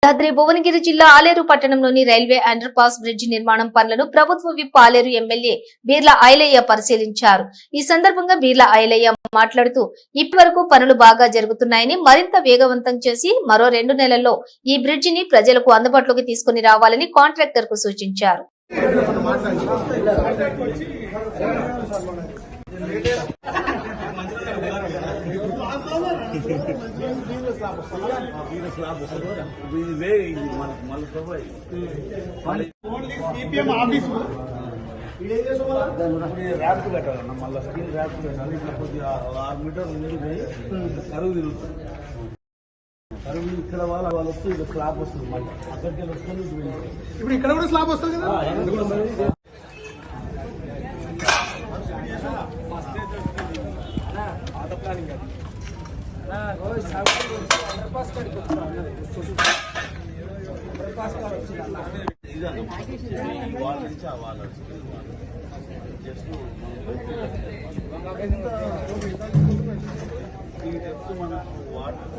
యాదాద్రి భువనగిరి జిల్లా ఆలేరు పట్టణంలోని railway under pass bridge నిర్మాణం పనులను ప్రభుత్వ విప్ ఆలేరు ఎమ్మెల్యే బీర్లా ఐలయ్య పరిశీలించారు. ఈ సందర్భంగా బీర్లా ఐలయ్య మాట్లాడుతూ ఇప్పటివరకు పనులు బాగా జరుగుతున్నాయని మరింత వేగవంతం చేసి మరో 2 నెలల్లో ఈ బ్రిడ్జిని ప్రజలకు అందుబాటులోకి తీసుకుని రావాలని కాంట్రాక్టర్ కు సూచించారు. ర్యాప్ పెట్టాలన్న మళ్ళీ స్క్రీన్ ర్యాప్ పెట్టాలి. ఇట్లా కొద్దిగా 6 మీటర్లు ముందు పోయి కరువు తిరుగుతుంది. కరువు ఇక్కడ వాళ్ళు వస్తే ఇక్కడ స్లాబ్ వస్తుంది. మళ్ళీ అక్కడికి వస్తుంది. ఇప్పుడు ఇక్కడ కూడా స్లాబ్ వస్తుంది కదా. వాళ్ళ నుంచి ఆ వాళ్ళ జస్ట్ ఈ చెప్తూ మనకు వాటర్